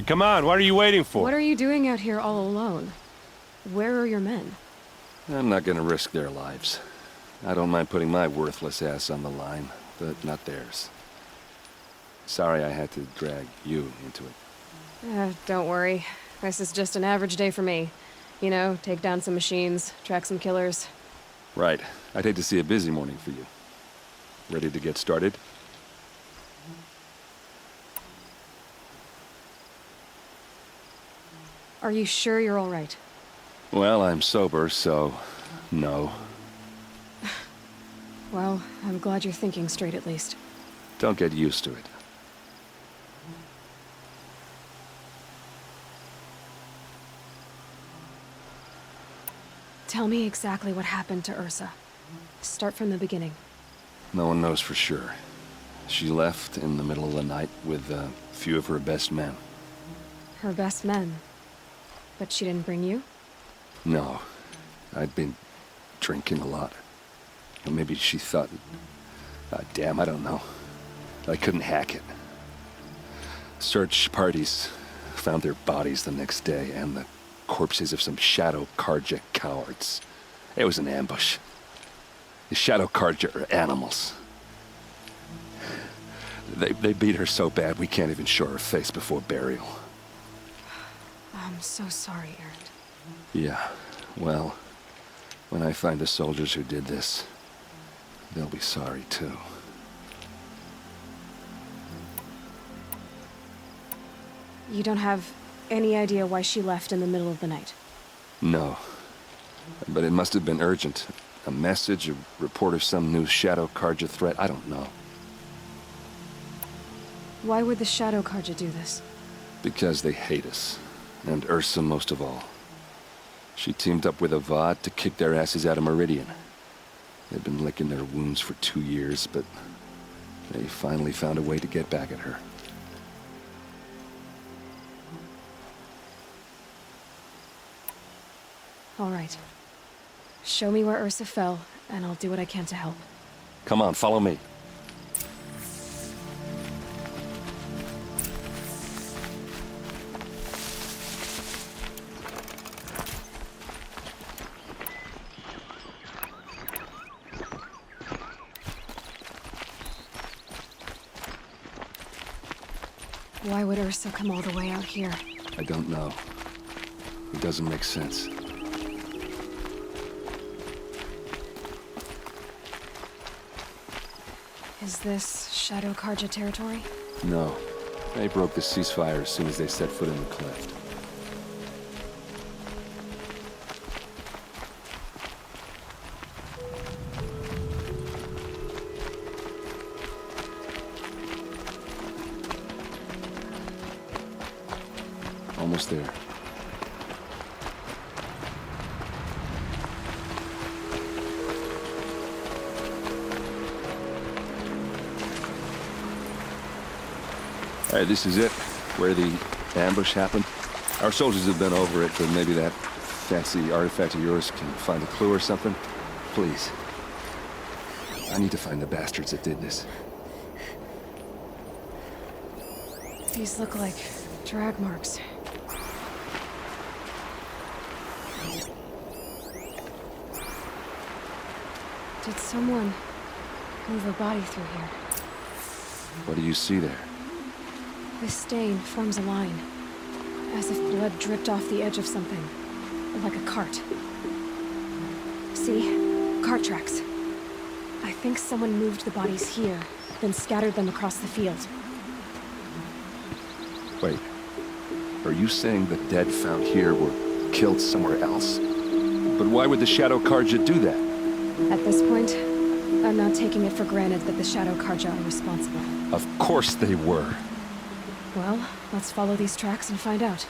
Come on, what are you waiting for? What are you doing out here all alone? Where are your men? I'm not gonna risk their lives. I don't mind putting my worthless ass on the line, but not theirs. Sorry I had to drag you into it. Don't worry. This is just an average day for me. You know, take down some machines, track some killers. Right. I'd hate to see a busy morning for you. Ready to get started? Are you sure you're all right? Well, I'm sober, so... no. Well, I'm glad you're thinking straight at least. Don't get used to it. Tell me exactly what happened to Ursa. Start from the beginning. No one knows for sure. She left in the middle of the night with a few of her best men. Her best men. But she didn't bring you? No. I'd been drinking a lot. Or maybe she thought... damn, I don't know. I couldn't hack it. Search parties found their bodies the next day, and the corpses of some Shadow Carja cowards. It was an ambush. The Shadow Carja are animals. They beat her so bad we can't even show her face before burial. I'm so sorry, Erend. Yeah, well, when I find the soldiers who did this, they'll be sorry too. You don't have any idea why she left in the middle of the night? No. But it must have been urgent. A message, a report of some new Shadow Carja threat, I don't know. Why would the Shadow Carja do this? Because they hate us. And Ursa most of all. She teamed up with Avad to kick their asses out of Meridian. They've been licking their wounds for 2 years, but they finally found a way to get back at her. All right. Show me where Ursa fell, and I'll do what I can to help. Come on, follow me. Why would Ursa come all the way out here? I don't know. It doesn't make sense. Is this Shadow Carja territory? No. They broke the ceasefire as soon as they set foot in the cleft. Almost there. All right, this is it, where the ambush happened. Our soldiers have been over it, but maybe that fancy artifact of yours can find a clue or something. Please. I need to find the bastards that did this. These look like drag marks. Did someone move a body through here? What do you see there? This stain forms a line, as if blood dripped off the edge of something, like a cart. See? Cart tracks. I think someone moved the bodies here, then scattered them across the field. Wait. Are you saying the dead found here were killed somewhere else? But why would the Shadow Carja do that? At this point, I'm not taking it for granted that the Shadow Carja are responsible. Of course they were. Well, let's follow these tracks and find out.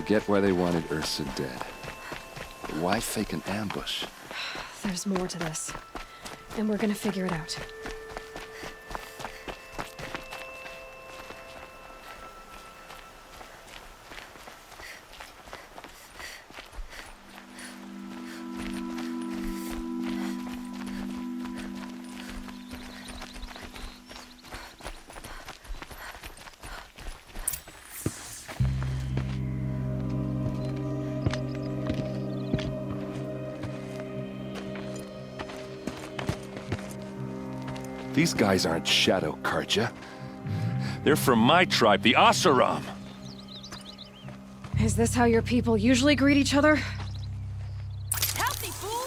get why they wanted Ursa dead. But why fake an ambush? There's more to this. And we're gonna figure it out. These guys aren't Shadow Karja. They're from my tribe, the Oseram. Is this how your people usually greet each other? Healthy fool!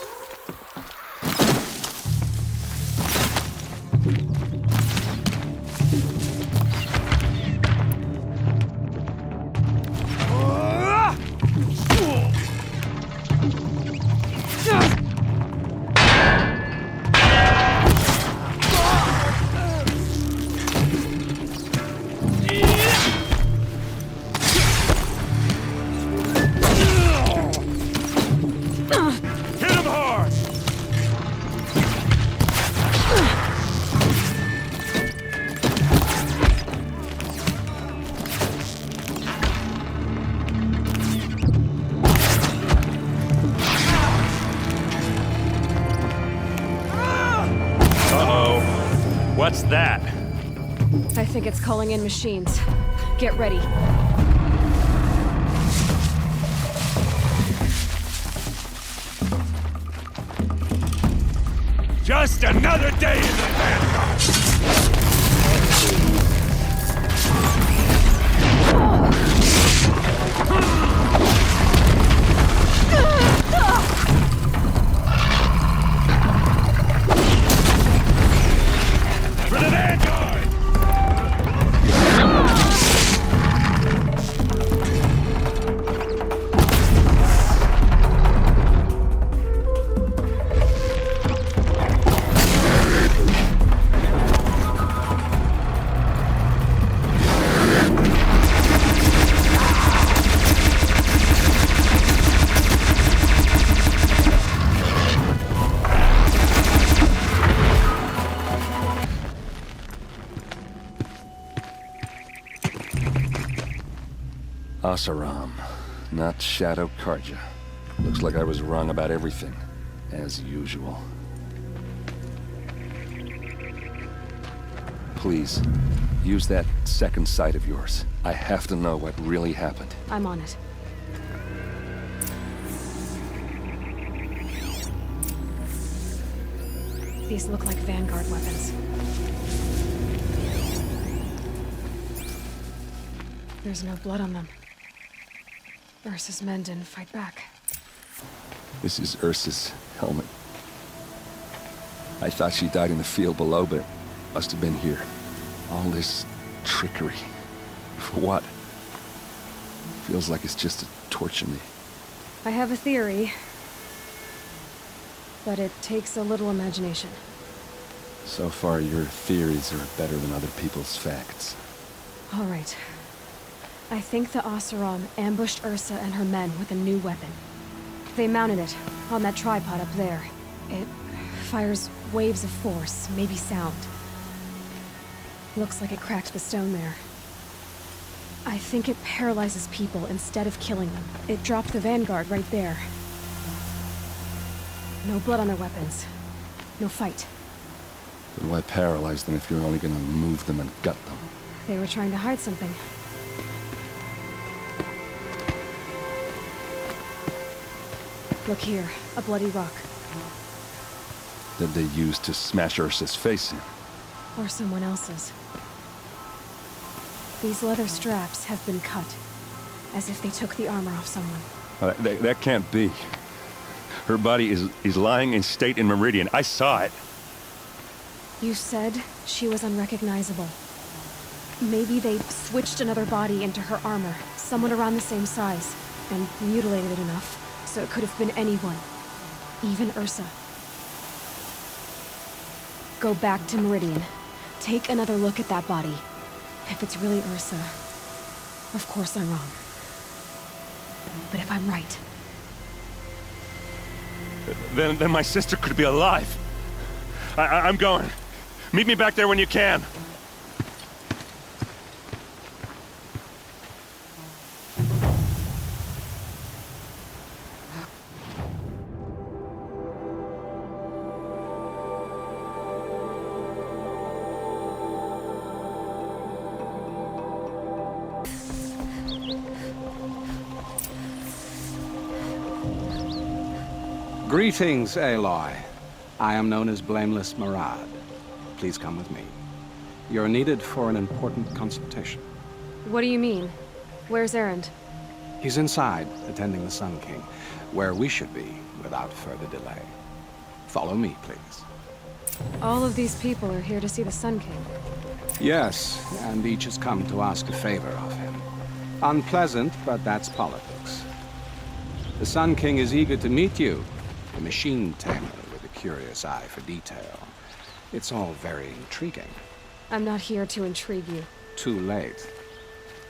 What's that? I think it's calling in machines. Get ready. Just another day in the Vanguard! For the Vanguard! Oseram, not Shadow Karja. Looks like I was wrong about everything, as usual. Please, use that second sight of yours. I have to know what really happened. I'm on it. These look like Vanguard weapons. There's no blood on them. Ursa's men didn't fight back. This is Ursa's helmet. I thought she died in the field below, but must have been here. All this trickery. For what? Feels like it's just to torture me. I have a theory, but it takes a little imagination. So far, your theories are better than other people's facts. All right. I think the Oseram ambushed Ursa and her men with a new weapon. They mounted it on that tripod up there. It fires waves of force, maybe sound. Looks like it cracked the stone there. I think it paralyzes people instead of killing them. It dropped the Vanguard right there. No blood on their weapons. No fight. But why paralyze them if you're only gonna move them and gut them? They were trying to hide something. Look here, a bloody rock. That they used to smash Ursa's face in. Or someone else's. These leather straps have been cut, as if they took the armor off someone. That can't be. Her body is lying in state in Meridian. I saw it. You said she was unrecognizable. Maybe they switched another body into her armor, someone around the same size, and mutilated it enough, so it could have been anyone. Even Ursa. Go back to Meridian. Take another look at that body. If it's really Ursa, of course I'm wrong. But if I'm right, Then my sister could be alive. I'm going. Meet me back there when you can. Greetings, Aloy. I am known as Blameless Marad. Please come with me. You're needed for an important consultation. what do you mean? Where's Erend? He's inside, attending the Sun King, where we should be without further delay. Follow me, please. All of these people are here to see the Sun King. Yes, and each has come to ask a favor of him. Unpleasant, but that's politics. The Sun King is eager to meet you, a machine tamer with a curious eye for detail. It's all very intriguing. I'm not here to intrigue you. Too late.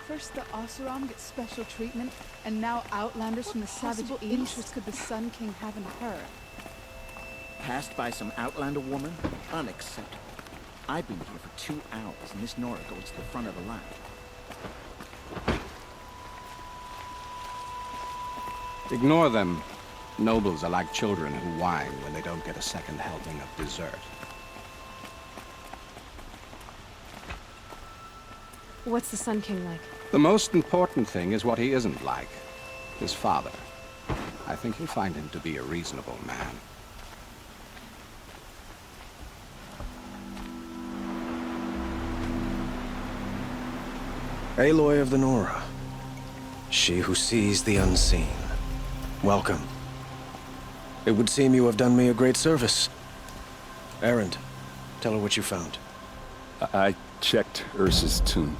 First the Oseram gets special treatment, and now Outlanders from the Savage East. What interest could the Sun King have in her? Passed by some Outlander woman? Unacceptable. I've been here for 2 hours, and this Nora goes to the front of the line. Ignore them. Nobles are like children who whine when they don't get a second helping of dessert. What's the Sun King like? The most important thing is what he isn't like. His father. I think you'll find him to be a reasonable man. Aloy of the Nora. She who sees the unseen. Welcome. It would seem you have done me a great service. Erend, tell her what you found. I checked Ursa's tomb.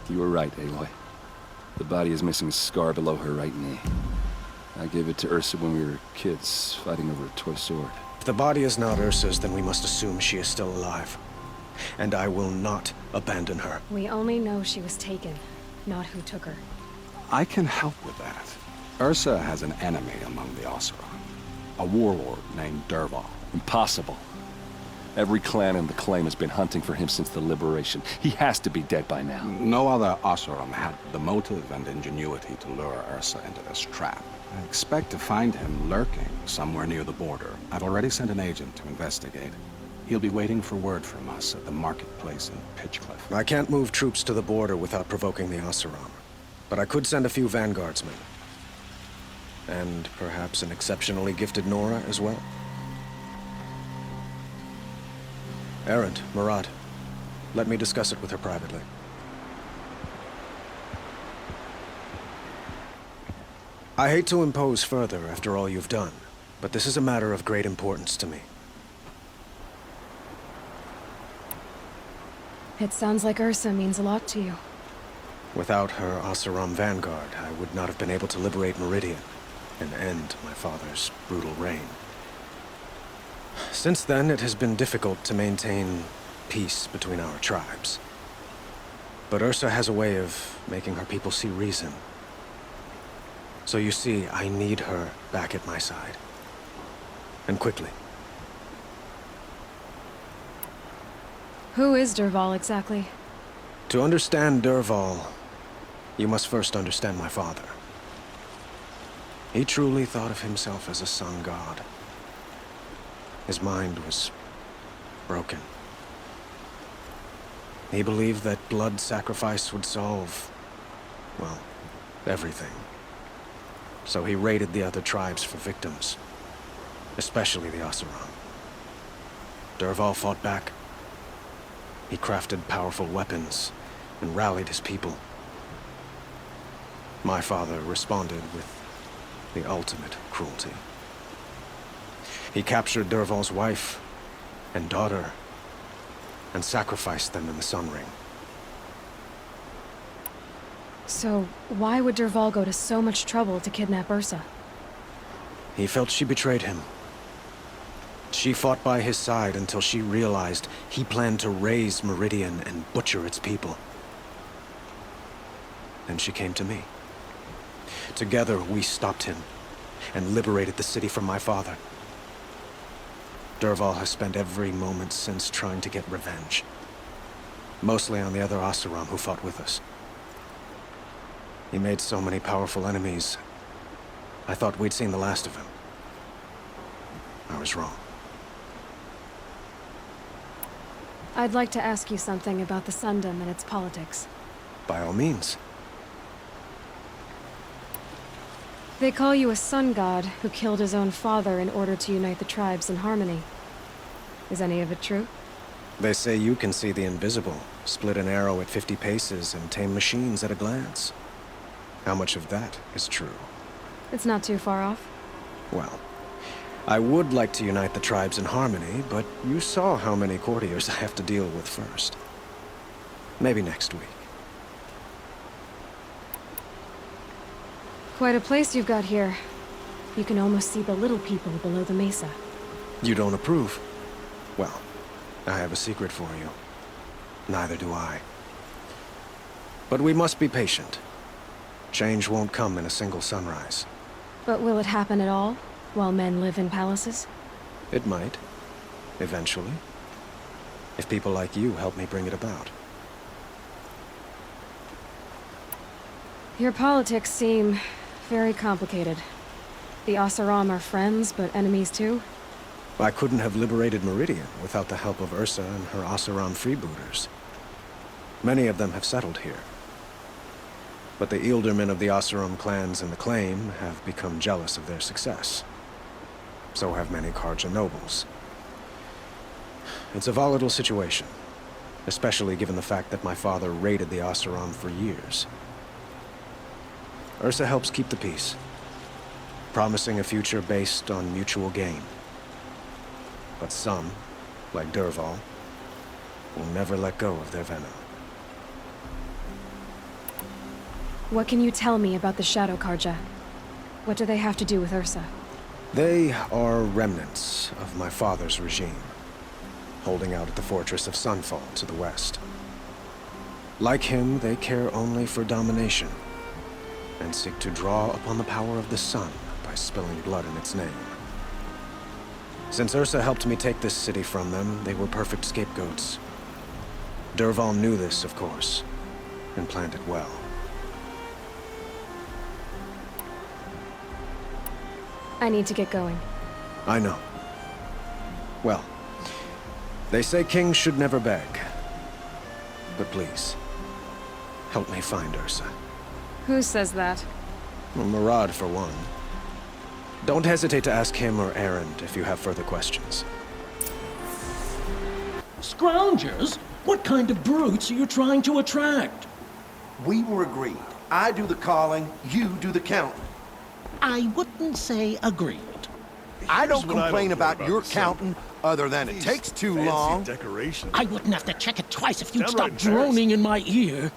You were right, Aloy. The body is missing a scar below her right knee. I gave it to Ursa when we were kids, fighting over a toy sword. If the body is not Ursa's, then we must assume she is still alive. And I will not abandon her. We only know she was taken, not who took her. I can help with that. Ursa has an enemy among the Oseram. A warlord named Dervahl. Impossible. Every clan in the Claim has been hunting for him since the Liberation. He has to be dead by now. No other Oseram had the motive and ingenuity to lure Ursa into this trap. I expect to find him lurking somewhere near the border. I've already sent an agent to investigate. He'll be waiting for word from us at the marketplace in Pitchcliff. I can't move troops to the border without provoking the Oseram. But I could send a few vanguardsmen. And perhaps an exceptionally gifted Nora as well. Erend, Marad, let me discuss it with her privately. I hate to impose further after all you've done, but this is a matter of great importance to me. It sounds like Ursa means a lot to you. Without her Oseram vanguard, I would not have been able to liberate Meridian and end my father's brutal reign. Since then, it has been difficult to maintain peace between our tribes. But Ursa has a way of making her people see reason. So you see, I need her back at my side. And quickly. Who is Dervahl exactly? To understand Dervahl, you must first understand my father. He truly thought of himself as a sun god. His mind was broken. He believed that blood sacrifice would solve, well, everything. So he raided the other tribes for victims, especially the Oseram. Dervahl fought back. He crafted powerful weapons and rallied his people. My father responded with the ultimate cruelty. He captured Dervahl's wife and daughter and sacrificed them in the Sun Ring. So, why would Dervahl go to so much trouble to kidnap Ursa? He felt she betrayed him. She fought by his side until she realized he planned to raise Meridian and butcher its people. Then she came to me. Together, we stopped him and liberated the city from my father. Dervahl has spent every moment since trying to get revenge. Mostly on the other Oseram who fought with us. He made so many powerful enemies, I thought we'd seen the last of him. I was wrong. I'd like to ask you something about the Sundom and its politics. By all means. They call you a sun god who killed his own father in order to unite the tribes in harmony. Is any of it true? They say you can see the invisible, split an arrow at 50 paces, and tame machines at a glance. How much of that is true? It's not too far off. Well, I would like to unite the tribes in harmony, but you saw how many courtiers I have to deal with first. Maybe next week. Quite a place you've got here. You can almost see the little people below the mesa. You don't approve? Well, I have a secret for you. Neither do I. But we must be patient. Change won't come in a single sunrise. But will it happen at all, while men live in palaces? It might. Eventually. If people like you help me bring it about. Your politics seem very complicated. The Oseram are friends, but enemies too? I couldn't have liberated Meridian without the help of Ursa and her Oseram freebooters. Many of them have settled here. But the Ealdormen of the Oseram clans in the Claim have become jealous of their success. So have many Carja nobles. It's a volatile situation, especially given the fact that my father raided the Oseram for years. Ursa helps keep the peace, promising a future based on mutual gain. But some, like Dervahl, will never let go of their venom. What can you tell me about the Shadow Carja? What do they have to do with Ursa? They are remnants of my father's regime, holding out at the fortress of Sunfall to the west. Like him, they care only for domination, and seek to draw upon the power of the sun by spilling blood in its name. Since Ursa helped me take this city from them, they were perfect scapegoats. Dervahl knew this, of course, and planned it well. I need to get going. I know. Well, they say kings should never beg. But please, help me find Ursa. Who says that? Well, Murad, for one. Don't hesitate to ask him or Erend if you have further questions. Scroungers? What kind of brutes are you trying to attract? We were agreed. I do the calling, you do the counting. I wouldn't say agreed. I don't complain about your counting, other than it takes too long. I wouldn't have to check it twice if you'd stop droning in my ear.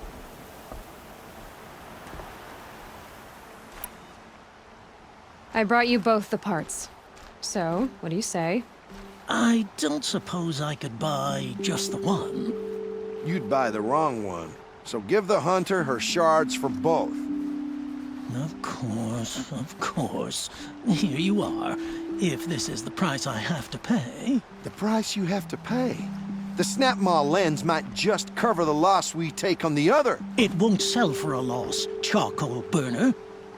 I brought you both the parts. So, what do you say? I don't suppose I could buy just the one. You'd buy the wrong one. So give the hunter her shards for both. Of course, of course. Here you are. If this is the price I have to pay. The price you have to pay? The Snapmaw lens might just cover the loss we take on the other. It won't sell for a loss, charcoal burner.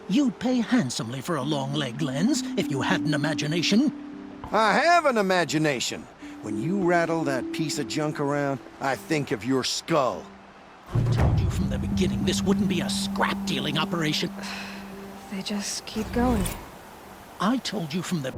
You'd pay handsomely for a long-leg lens if you had an imagination. I have an imagination. When you rattle that piece of junk around, I think of your skull. I told you from the beginning this wouldn't be a scrap-dealing operation. They just keep going. I told you from the...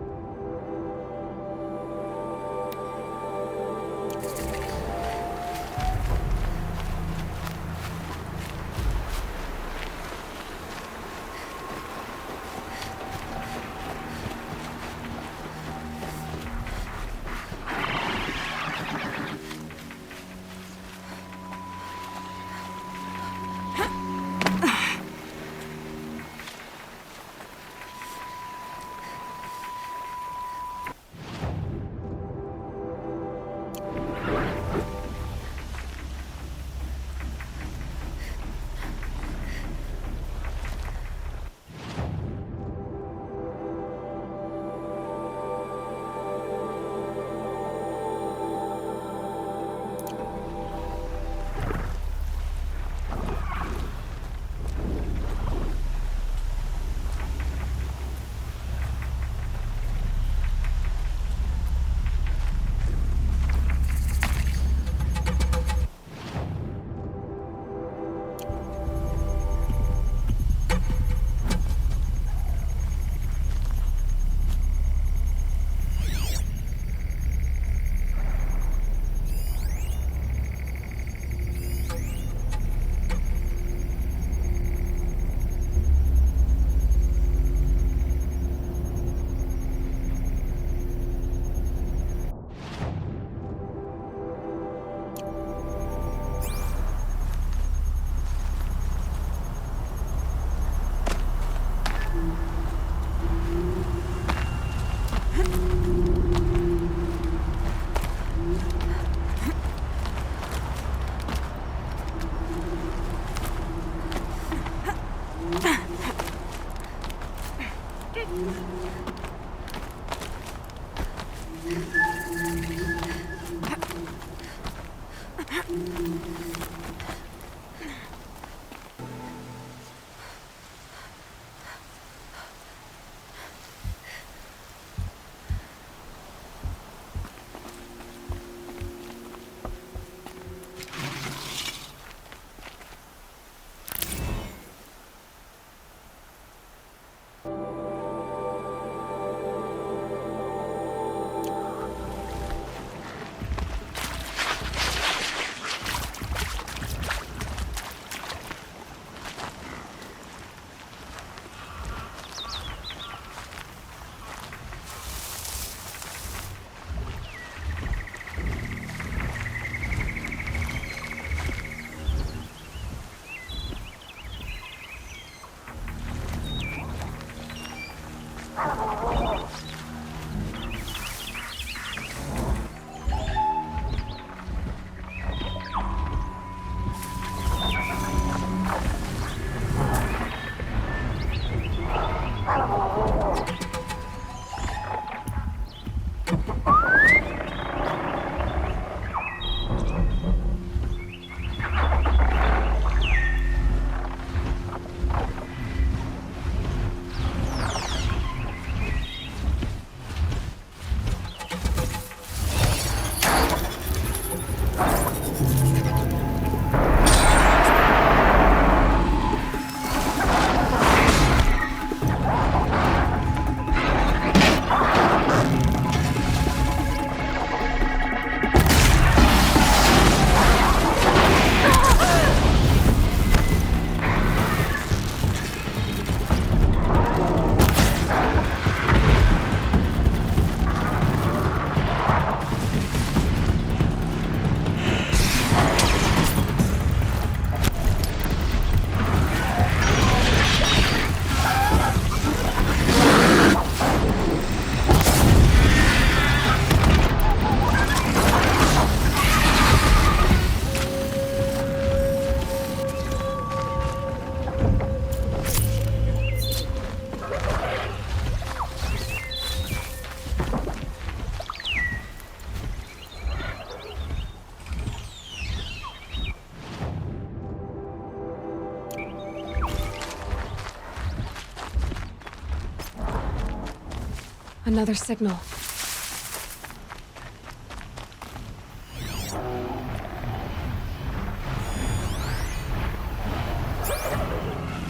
Another signal.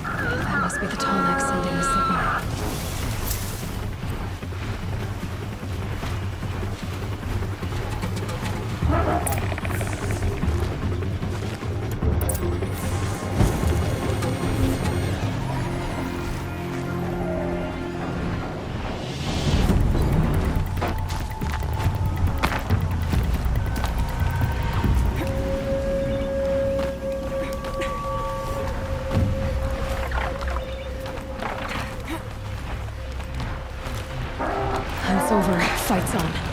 That must be the Tallneck sending the signal. Hunt's over. Fight's on.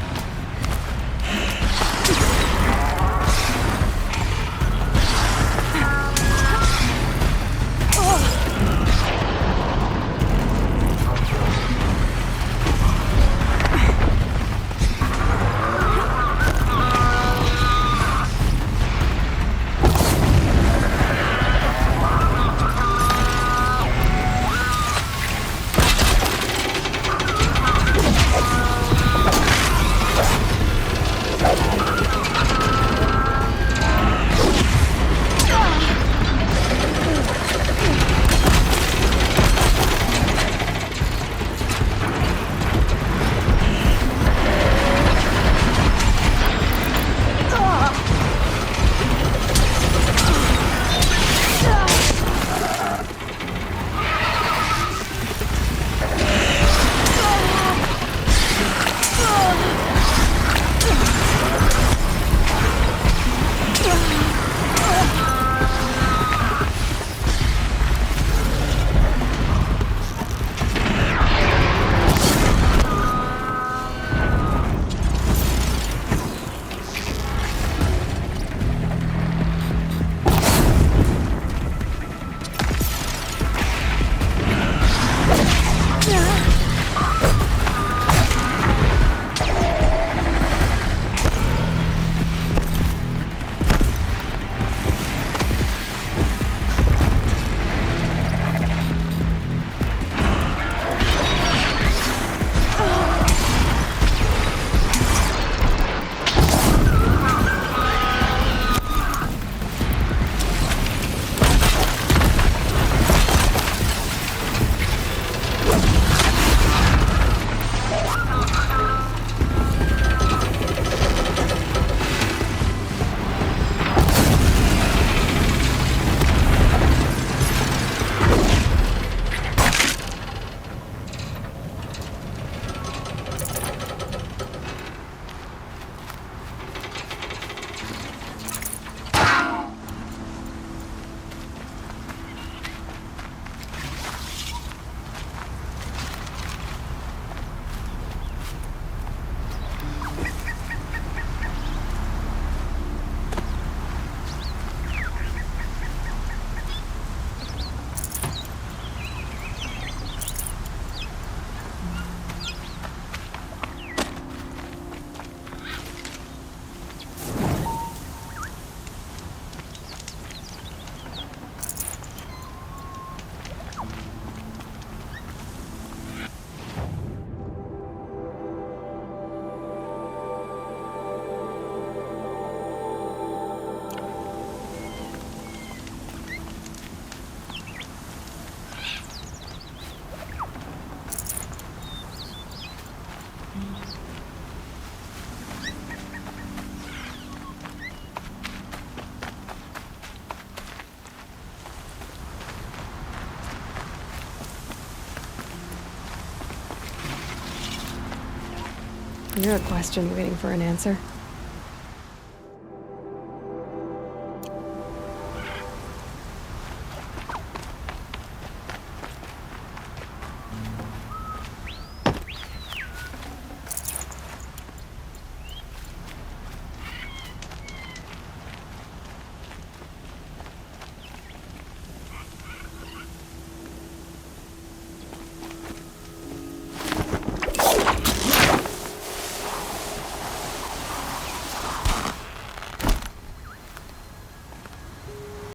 You're a question waiting for an answer.